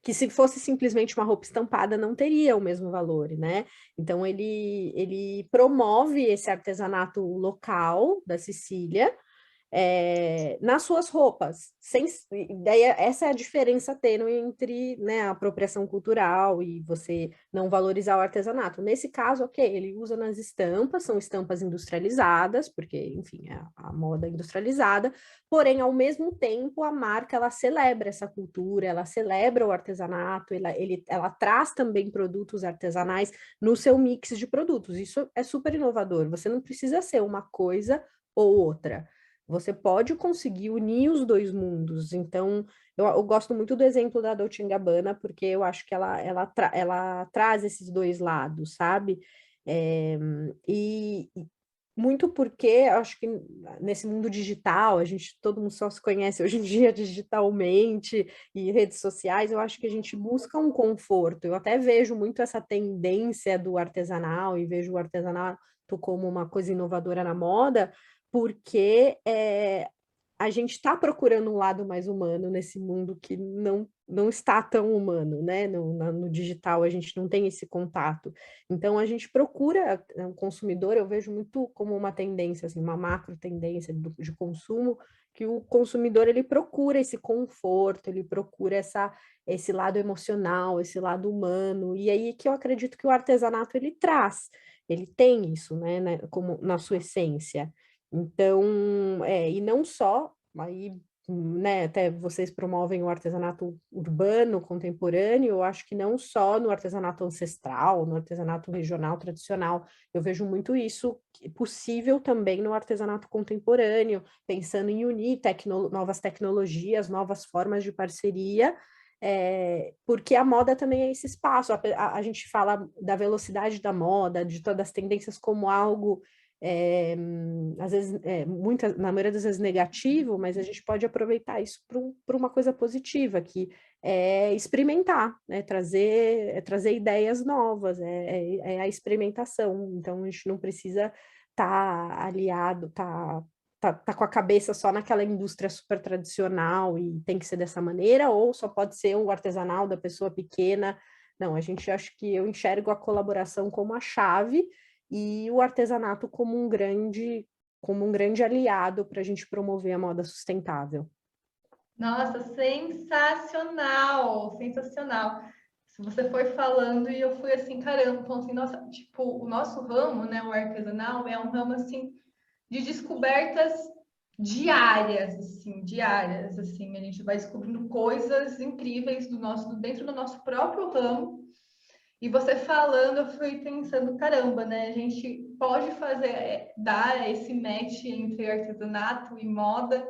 que se fosse simplesmente uma roupa estampada não teria o mesmo valor, né? Então ele promove esse artesanato local da Sicília nas suas roupas. Daí essa é a diferença tênue entre, né, a apropriação cultural e você não valorizar o artesanato. Nesse caso, ok, ele usa nas estampas, são estampas industrializadas, porque, enfim, é a moda industrializada, porém, ao mesmo tempo, a marca, ela celebra essa cultura, ela celebra o artesanato, ela traz também produtos artesanais no seu mix de produtos. Isso é super inovador. Você não precisa ser uma coisa ou outra. Você pode conseguir unir os dois mundos. Então, eu gosto muito do exemplo da Dolce & Gabbana, porque eu acho que ela traz esses dois lados, sabe? E muito porque eu acho que nesse mundo digital, todo mundo só se conhece hoje em dia digitalmente e redes sociais, eu acho que a gente busca um conforto. Eu até vejo muito essa tendência do artesanal e vejo o artesanato como uma coisa inovadora na moda, porque a gente está procurando um lado mais humano nesse mundo que não está tão humano, né? No digital a gente não tem esse contato. Então a gente procura, o consumidor, eu vejo muito como uma tendência, assim, uma macro tendência de consumo, que o consumidor ele procura esse conforto, ele procura esse lado emocional, esse lado humano, e aí que eu acredito que o artesanato ele traz, ele tem isso, né, como na sua essência. Então, e não só, aí, né, até vocês promovem o artesanato urbano, contemporâneo, eu acho que não só no artesanato ancestral, no artesanato regional, tradicional, eu vejo muito isso possível também no artesanato contemporâneo, pensando em unir novas tecnologias, novas formas de parceria, porque a moda também é esse espaço, a gente fala da velocidade da moda, de todas as tendências como algo às vezes, na maioria das vezes negativo, mas a gente pode aproveitar isso para uma coisa positiva, que é experimentar, né? Trazer ideias novas, é a experimentação. Então, a gente não precisa estar aliado, tá com a cabeça só naquela indústria super tradicional e tem que ser dessa maneira, ou só pode ser o artesanal da pessoa pequena. Não, acho que eu enxergo a colaboração como a chave. e o artesanato como um grande aliado para a gente promover a moda sustentável. Nossa, sensacional, sensacional. Se você foi falando e eu fui assim, caramba, falando assim, nossa, tipo, o nosso ramo, né, o artesanal, é um ramo assim de descobertas diárias, assim, a gente vai descobrindo coisas incríveis dentro do nosso próprio ramo. E você falando, eu fui pensando, caramba, né? A gente pode dar esse match entre artesanato e moda,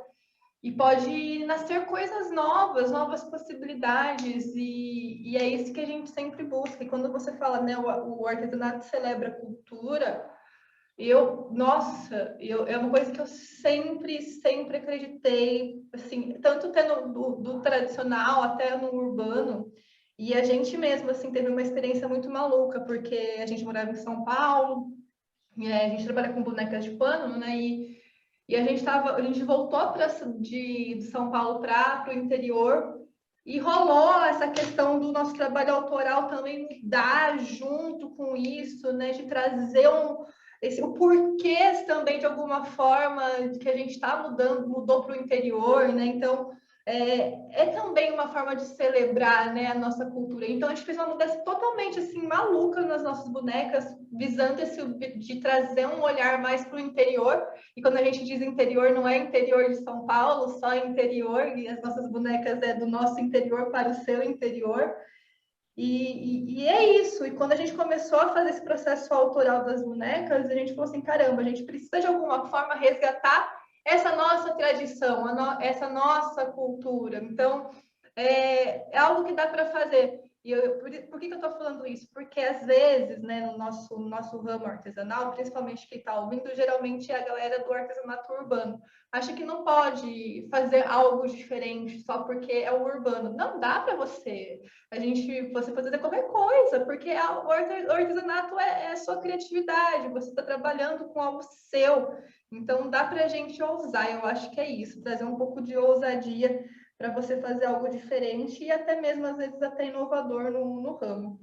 e pode nascer coisas novas, novas possibilidades, e é isso que a gente sempre busca. E quando você fala, né, o artesanato celebra a cultura, é uma coisa que eu sempre acreditei, assim, tanto tendo do tradicional até no urbano, e a gente mesmo, assim, teve uma experiência muito maluca, porque a gente morava em São Paulo, a gente trabalha com bonecas de pano, né, e a gente voltou de São Paulo para o interior, e rolou essa questão do nosso trabalho autoral também dar junto com isso, né, de trazer o porquê também, de alguma forma, que a gente está mudou para o interior, né? Então, é também uma forma de celebrar, né, a nossa cultura. Então, a gente fez uma mudança totalmente, assim, maluca nas nossas bonecas, visando de trazer um olhar mais para o interior. E quando a gente diz interior, não é interior de São Paulo, só interior, e as nossas bonecas é do nosso interior para o seu interior. E é isso. E quando a gente começou a fazer esse processo autoral das bonecas, a gente falou assim, caramba, a gente precisa de alguma forma resgatar essa nossa tradição, essa nossa cultura. Então, é algo que dá para fazer. Por que eu estou falando isso? Porque às vezes, né, no nosso ramo artesanal, principalmente quem está ouvindo, geralmente é a galera do artesanato urbano. Acha que não pode fazer algo diferente só porque é o urbano. Não dá para você fazer qualquer coisa, porque o artesanato é a sua criatividade, você está trabalhando com algo seu. Então dá para a gente ousar, eu acho que é isso, trazer um pouco de ousadia para você fazer algo diferente e até mesmo, às vezes, até inovador no ramo.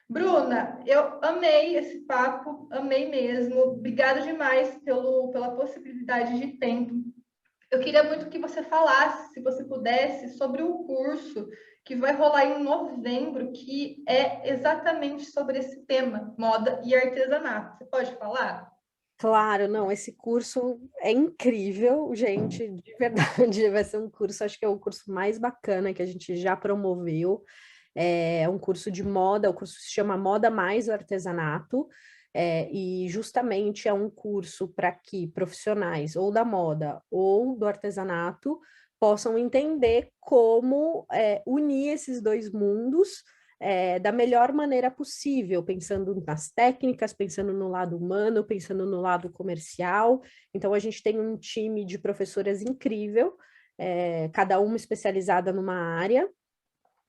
Bruna, eu amei esse papo, amei mesmo. Obrigada demais pela possibilidade de tempo. Eu queria muito que você falasse, se você pudesse, sobre o curso que vai rolar em novembro, que é exatamente sobre esse tema, moda e artesanato. Você pode falar? Claro, não, esse curso é incrível, gente, de verdade, vai ser um curso, acho que é o curso mais bacana que a gente já promoveu, é um curso de moda, o curso se chama Moda Mais o Artesanato, e justamente é um curso para que profissionais ou da moda ou do artesanato possam entender como unir esses dois mundos, da melhor maneira possível, pensando nas técnicas, pensando no lado humano, pensando no lado comercial. Então, a gente tem um time de professoras incrível, cada uma especializada numa área.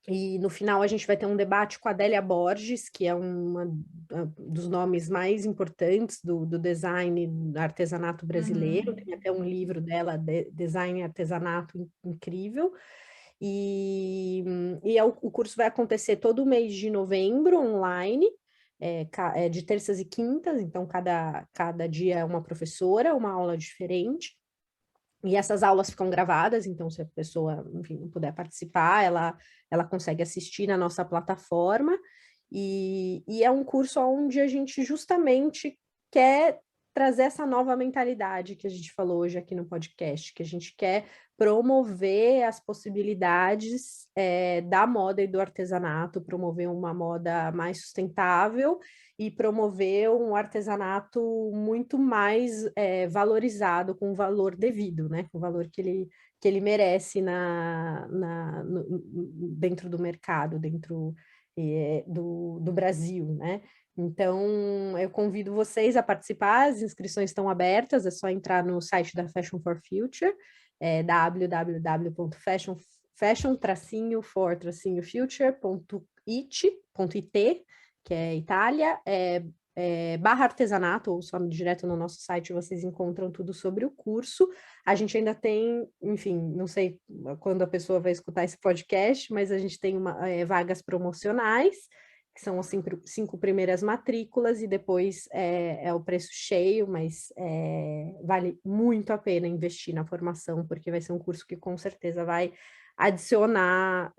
E no final a gente vai ter um debate com a Adélia Borges, que é uma dos nomes mais importantes do design do artesanato brasileiro. Tem até um livro dela, Design e Artesanato, incrível. O curso vai acontecer todo mês de novembro, online, de terças e quintas, então cada dia é uma professora, uma aula diferente. E essas aulas ficam gravadas, então se a pessoa, enfim, não puder participar, ela consegue assistir na nossa plataforma. E é um curso onde a gente justamente quer trazer essa nova mentalidade que a gente falou hoje aqui no podcast, que a gente quer promover as possibilidades da moda e do artesanato, promover uma moda mais sustentável e promover um artesanato muito mais valorizado, com o valor devido, né? Com o valor que ele merece dentro do mercado, dentro do Brasil, né? Então, eu convido vocês a participar, as inscrições estão abertas, é só entrar no site da Fashion for Future, www.fashion-for-future.it, que é Itália, barra artesanato, ou só direto no nosso site vocês encontram tudo sobre o curso. A gente ainda tem, enfim, não sei quando a pessoa vai escutar esse podcast, mas a gente tem vagas promocionais. que são as 5 primeiras matrículas, e depois é o preço cheio, mas vale muito a pena investir na formação, porque vai ser um curso que com certeza vai adicionar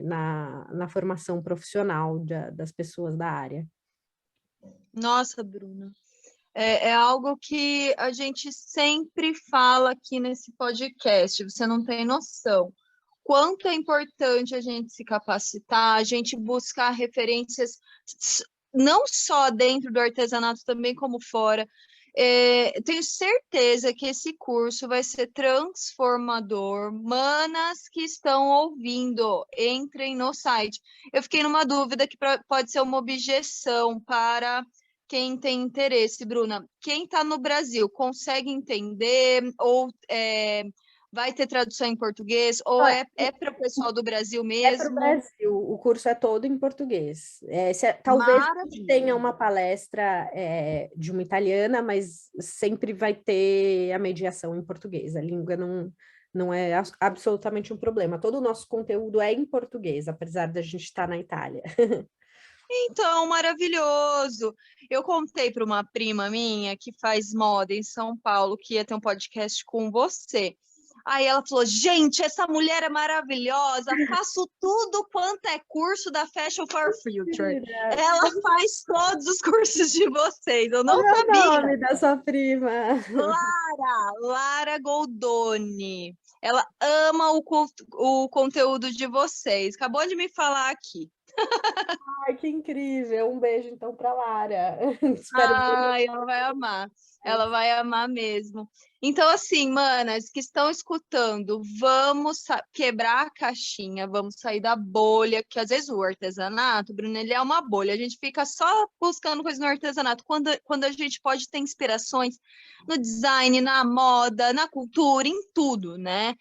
na formação profissional das pessoas da área. Nossa, Bruna, é algo que a gente sempre fala aqui nesse podcast, você não tem noção. Quanto é importante a gente se capacitar, a gente buscar referências não só dentro do artesanato, também como fora. Tenho certeza que esse curso vai ser transformador. Manas que estão ouvindo, entrem no site. Eu fiquei numa dúvida que pode ser uma objeção para quem tem interesse, Bruna. Quem está no Brasil consegue entender ou vai ter tradução em português, ou é para o pessoal do Brasil É para o mesmo? Brasil, o curso é todo em português. Talvez a gente tenha uma Maravilha. palestra de uma italiana, mas sempre vai ter a mediação em português. A língua não é absolutamente um problema. Todo o nosso conteúdo é em português, apesar da gente estar na Itália. Então, maravilhoso. Eu contei para uma prima minha que faz moda em São Paulo que ia ter um podcast com você. Aí ela falou: gente, essa mulher é maravilhosa, faço tudo quanto é curso da Fashion for Future. Ela faz todos os cursos de vocês, eu não Qual é o sabia. nome da sua prima? Lara Goldoni. Ela ama o conteúdo de vocês. Acabou de me falar aqui. Ai, que incrível! Um beijo, então, para Lara. Espero Ai, ela vai amar. Ela vai amar mesmo. Então, assim, manas que estão escutando, vamos quebrar a caixinha, vamos sair da bolha, que às vezes o artesanato, Bruno, ele é uma bolha. A gente fica só buscando coisas no artesanato, quando a gente pode ter inspirações no design, na moda, na cultura, em tudo, né?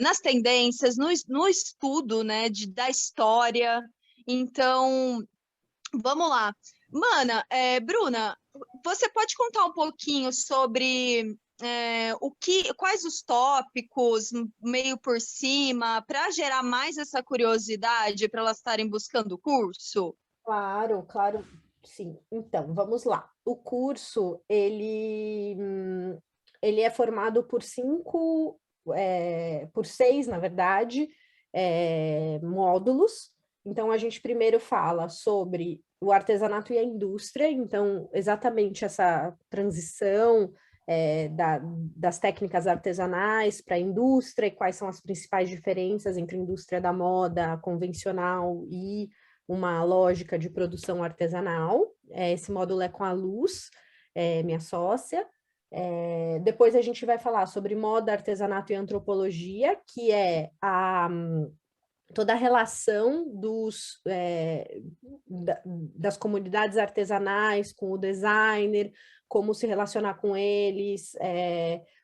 Nas tendências, no estudo, né, da história. Então, vamos lá. Mana, Bruna, você pode contar um pouquinho sobre quais os tópicos, meio por cima, para gerar mais essa curiosidade para elas estarem buscando o curso? Claro, claro, sim. Então, vamos lá. O curso, ele é formado por por 6, na verdade, módulos. Então, a gente primeiro fala sobre o artesanato e a indústria, então, exatamente essa transição das técnicas artesanais para a indústria, e quais são as principais diferenças entre a indústria da moda convencional e uma lógica de produção artesanal. Esse módulo é com a Luz, minha sócia. Depois a gente vai falar sobre moda, artesanato e antropologia, que é toda a relação das comunidades artesanais com o designer, como se relacionar com eles,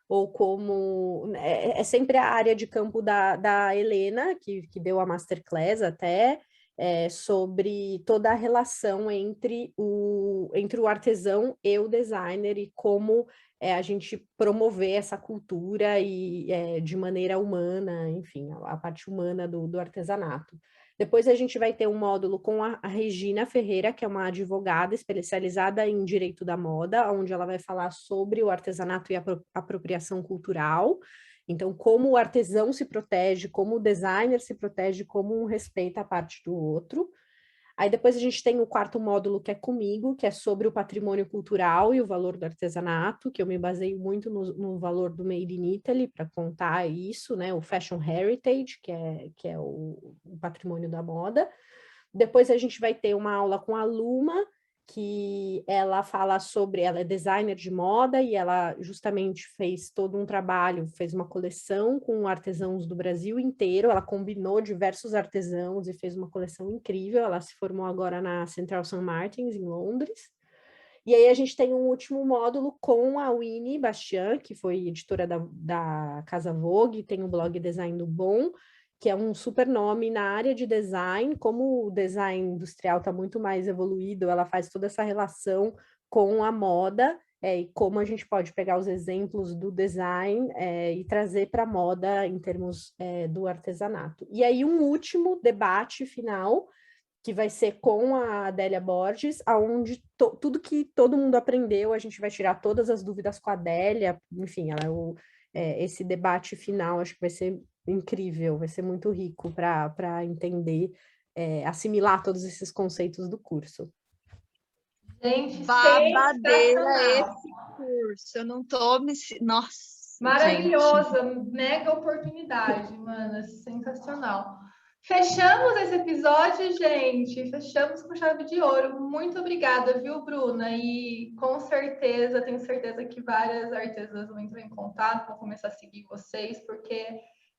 ou como... É sempre a área de campo da Helena, que deu a masterclass até, sobre toda a relação entre o artesão e o designer e como a gente promover essa cultura e de maneira humana, enfim, a parte humana do artesanato. Depois a gente vai ter um módulo com a Regina Ferreira, que é uma advogada especializada em direito da moda, onde ela vai falar sobre o artesanato e a apropriação cultural. Então, como o artesão se protege, como o designer se protege, como um respeita a parte do outro. Aí depois a gente tem o 4º módulo, que é comigo, que é sobre o patrimônio cultural e o valor do artesanato, que eu me baseio muito no valor do Made in Italy para contar isso, né? O Fashion Heritage, que é o patrimônio da moda. Depois a gente vai ter uma aula com a Luma, que ela fala sobre, ela é designer de moda e ela justamente fez todo um trabalho, fez uma coleção com artesãos do Brasil inteiro, ela combinou diversos artesãos e fez uma coleção incrível, ela se formou agora na Central St. Martins, em Londres. E aí a gente tem um último módulo com a Winnie Bastian, que foi editora da Casa Vogue, tem o blog Design do Bom, que é um super nome na área de design. Como o design industrial está muito mais evoluído, ela faz toda essa relação com a moda e como a gente pode pegar os exemplos do design e trazer para a moda em termos do artesanato. E aí um último debate final, que vai ser com a Adélia Borges, aonde tudo que todo mundo aprendeu, a gente vai tirar todas as dúvidas com a Adélia, enfim, esse debate final acho que vai ser incrível, vai ser muito rico para entender, assimilar todos esses conceitos do curso. Gente, Babadeira sensacional. esse curso. Eu não tô me. Nossa. Maravilhosa, mega oportunidade, mano, sensacional. Fechamos esse episódio, gente. Fechamos com chave de ouro. Muito obrigada, viu, Bruna? E com certeza, tenho certeza que várias artesãs vão entrar em contato, vão começar a seguir vocês, porque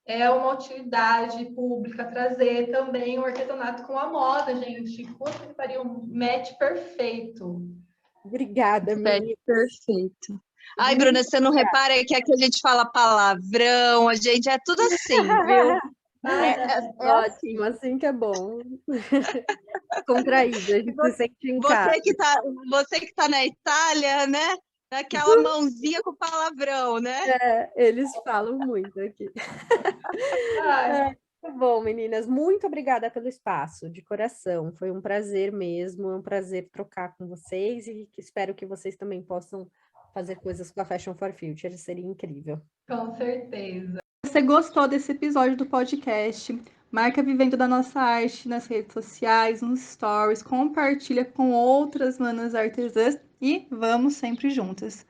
é uma utilidade pública trazer também o artesanato com a moda, gente. Puta que pariu, um match perfeito. Obrigada, menina. Perfeito. Ai, Bruna, você não repara que aqui a gente fala palavrão, a gente é tudo assim, viu? Ótimo, assim que é bom. Contraído, a gente se sente em casa. Você que tá na Itália, né? Aquela mãozinha com palavrão, né? Eles falam muito aqui. Muito bom, meninas. Muito obrigada pelo espaço, de coração. Foi um prazer mesmo, é um prazer trocar com vocês e espero que vocês também possam fazer coisas com a Fashion for Future, seria incrível. Com certeza. Se você gostou desse episódio do podcast, marca Vivendo da Nossa Arte nas redes sociais, nos stories, compartilha com outras manas artesãs e vamos sempre juntas.